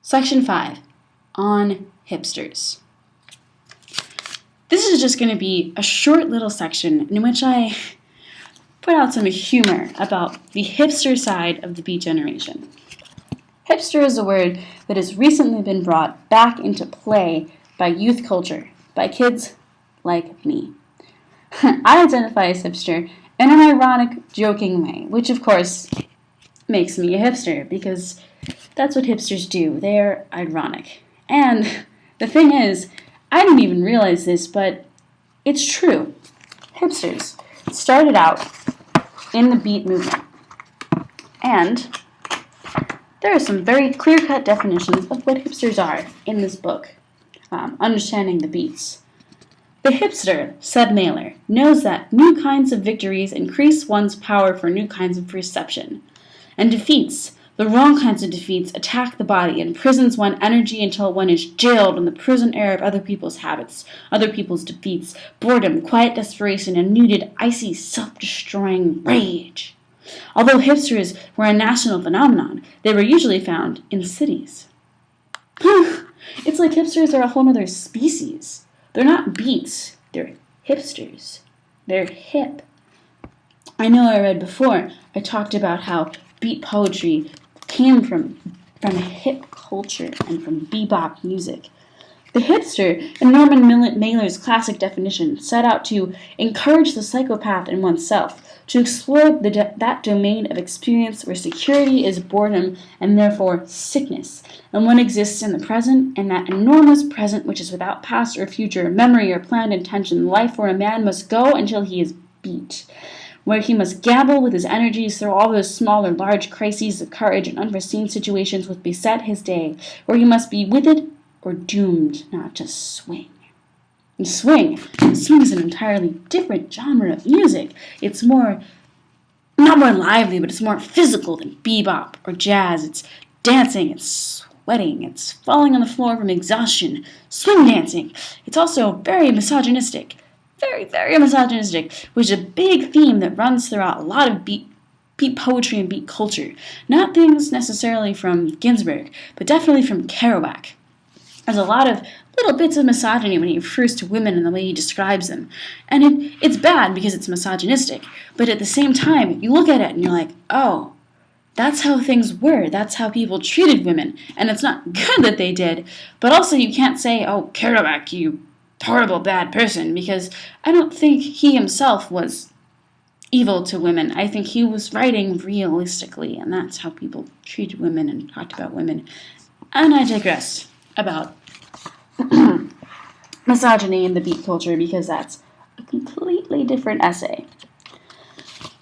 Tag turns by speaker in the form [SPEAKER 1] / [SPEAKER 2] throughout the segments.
[SPEAKER 1] Section 5, on hipsters. This is just going to be a short little section in which I put out some humor about the hipster side of the beat generation. Hipster is a word that has recently been brought back into play by youth culture, by kids like me. I identify as hipster in an ironic, joking way, which of course makes me a hipster because that's what hipsters do. They're ironic. And the thing is, I didn't even realize this, but it's true. Hipsters started out in the beat movement. And there are some very clear-cut definitions of what hipsters are in this book, Understanding the Beats. The hipster, said Mailer, knows that new kinds of victories increase one's power for new kinds of perception, and defeats, the wrong kinds of defeats, attack the body and imprisons one's energy until one is jailed in the prison air of other people's habits, other people's defeats, boredom, quiet desperation, and muted, icy, self-destroying rage. Although hipsters were a national phenomenon, they were usually found in cities. It's like hipsters are a whole other species. They're not beats, they're hipsters. They're hip. I know I read before, I talked about how beat poetry came from hip culture and from bebop music. The hipster, in Norman Mailer's classic definition, set out to encourage the psychopath in oneself, to explore that domain of experience where security is boredom and therefore sickness, and one exists in the present, and that enormous present which is without past or future, memory or planned intention, life where a man must go until he is beat, where he must gamble with his energies through all those small or large crises of courage and unforeseen situations which beset his day, where he must be with it or doomed not to swing. And swing is an entirely different genre of music. It's not more lively, but it's more physical than bebop or jazz. It's dancing, it's sweating, it's falling on the floor from exhaustion, swing dancing. It's also very misogynistic. Very, very misogynistic, which is a big theme that runs throughout a lot of beat poetry and beat culture. Not things necessarily from Ginsberg, but definitely from Kerouac. There's a lot of little bits of misogyny when he refers to women and the way he describes them. And it's bad because it's misogynistic, but at the same time, you look at it and you're like, oh, that's how things were. That's how people treated women. And it's not good that they did, but also you can't say, oh, Kerouac, you horrible bad person, because I don't think he himself was evil to women. I think he was writing realistically, and that's how people treated women and talked about women. And I digress about misogyny in the beat culture because that's a completely different essay.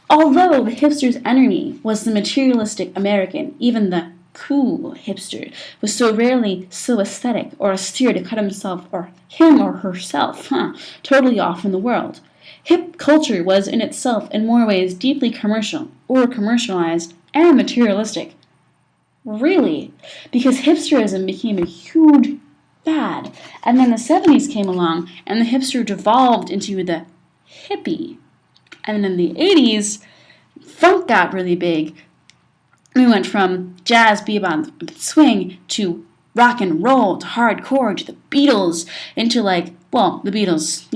[SPEAKER 1] Although the hipster's enemy was the materialistic American, even the cool hipster was so rarely so aesthetic or austere to cut himself or him or herself totally off from the world. Hip culture was in itself in more ways deeply commercial or commercialized and materialistic. Really, because hipsterism became a huge fad, and then the 70s came along and the hipster devolved into the hippie. And then in the 80s, funk got really big. We went from jazz, bebop, swing to rock and roll to hardcore to the Beatles into the Beatles,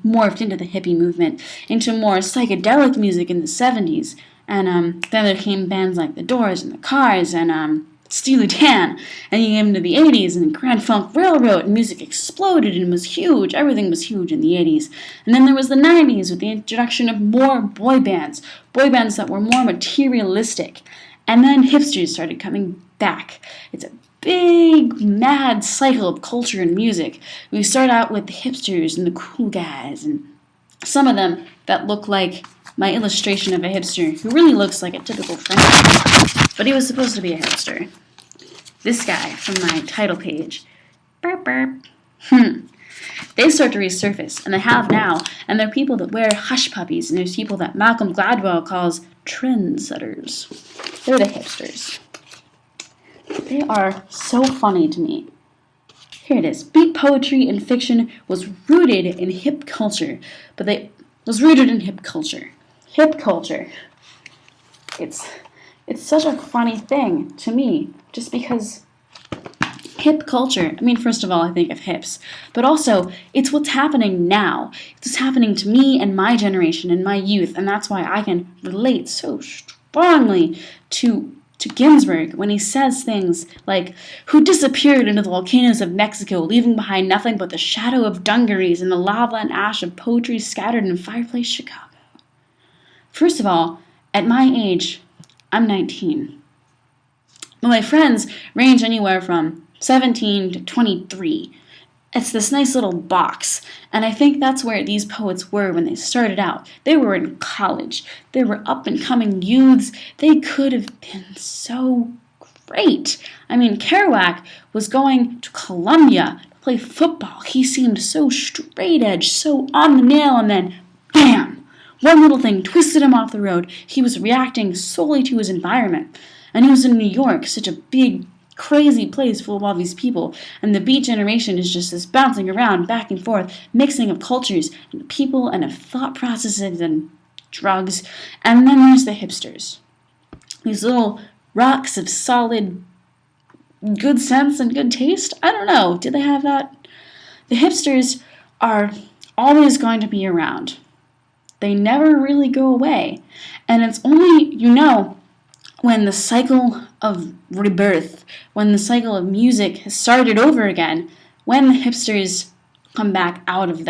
[SPEAKER 1] morphed into the hippie movement, into more psychedelic music in the 70s. And then there came bands like The Doors and The Cars and Steely Dan. And you came into the 80s and Grand Funk Railroad and music exploded and was huge. Everything was huge in the 80s. And then there was the 90s with the introduction of more boy bands that were more materialistic. And then hipsters started coming back. It's a big, mad cycle of culture and music. We start out with the hipsters and the cool guys, and some of them that look like my illustration of a hipster who really looks like a typical French, but he was supposed to be a hipster. This guy from my title page. Burp, burp. They start to resurface, and they have now, and there are people that wear hush puppies, and there's people that Malcolm Gladwell calls trendsetters. They're the hipsters. They are so funny to me. Here it is. Beat poetry and fiction was rooted in hip culture, Hip culture. It's such a funny thing to me, just because Hip culture, I mean, first of all, I think of hips, but also it's what's happening now. It's what's happening to me and my generation and my youth, and that's why I can relate so strongly to Ginsberg when he says things like, who disappeared into the volcanoes of Mexico, leaving behind nothing but the shadow of dungarees and the lava and ash of poetry scattered in fireplace Chicago. First of all, at my age, I'm 19. Well, my friends range anywhere from 17 to 23. It's this nice little box, and I think that's where these poets were when they started out. They were in college. They were up-and-coming youths. They could have been so great. I mean, Kerouac was going to Columbia to play football. He seemed so straight-edge, so on the nail, and then, bam! One little thing twisted him off the road. He was reacting solely to his environment. And he was in New York, such a big, crazy place full of all these people, and the Beat Generation is just this bouncing around, back and forth, mixing of cultures and people and of thought processes and drugs. And then there's the hipsters. These little rocks of solid good sense and good taste. I don't know. Do they have that? The hipsters are always going to be around. They never really go away. And it's only, when the cycle of rebirth, when the cycle of music has started over again, when the hipsters come back out of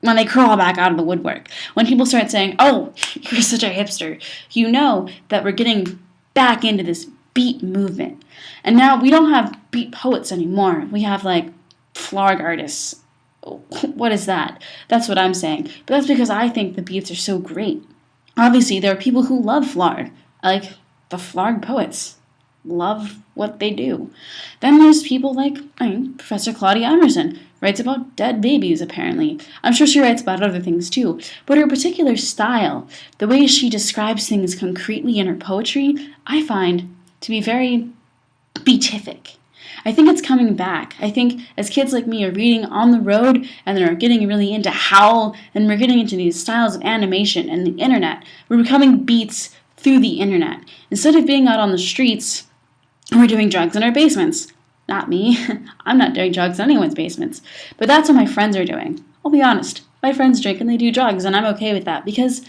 [SPEAKER 1] when they crawl back out of the woodwork, when people start saying, oh, you're such a hipster, you know that we're getting back into this beat movement. And now we don't have beat poets anymore. We have flarg artists. What is that? That's what I'm saying. But that's because I think the beats are so great. Obviously, there are people who love flarg, like the flarg poets. Love what they do. Then there's people like, Professor Claudia Emerson writes about dead babies, apparently. I'm sure she writes about other things too. But her particular style, the way she describes things concretely in her poetry, I find to be very beatific. I think it's coming back. I think as kids like me are reading On the Road and they're getting really into Howl and we're getting into these styles of animation and the internet, we're becoming beats through the internet. Instead of being out on the streets, we're doing drugs in our basements. Not me. I'm not doing drugs in anyone's basements. But that's what my friends are doing. I'll be honest. My friends drink and they do drugs, and I'm okay with that because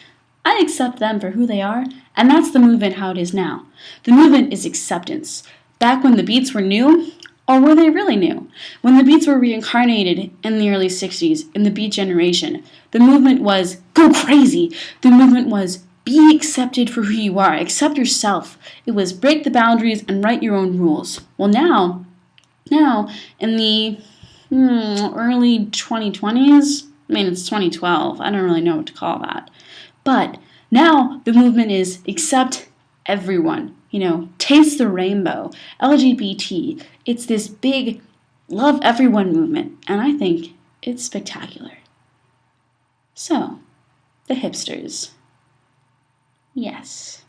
[SPEAKER 1] I accept them for who they are, and that's the movement how it is now. The movement is acceptance. Back when the beats were new, or were they really new? When the beats were reincarnated in the early 60s, in the Beat Generation, the movement was go crazy. The movement was be accepted for who you are. Accept yourself. It was break the boundaries and write your own rules. Well, now in the early 2020s, it's 2012. I don't really know what to call that. But now the movement is accept everyone. Taste the rainbow. LGBT. It's this big love everyone movement. And I think it's spectacular. So, the hipsters. Yes.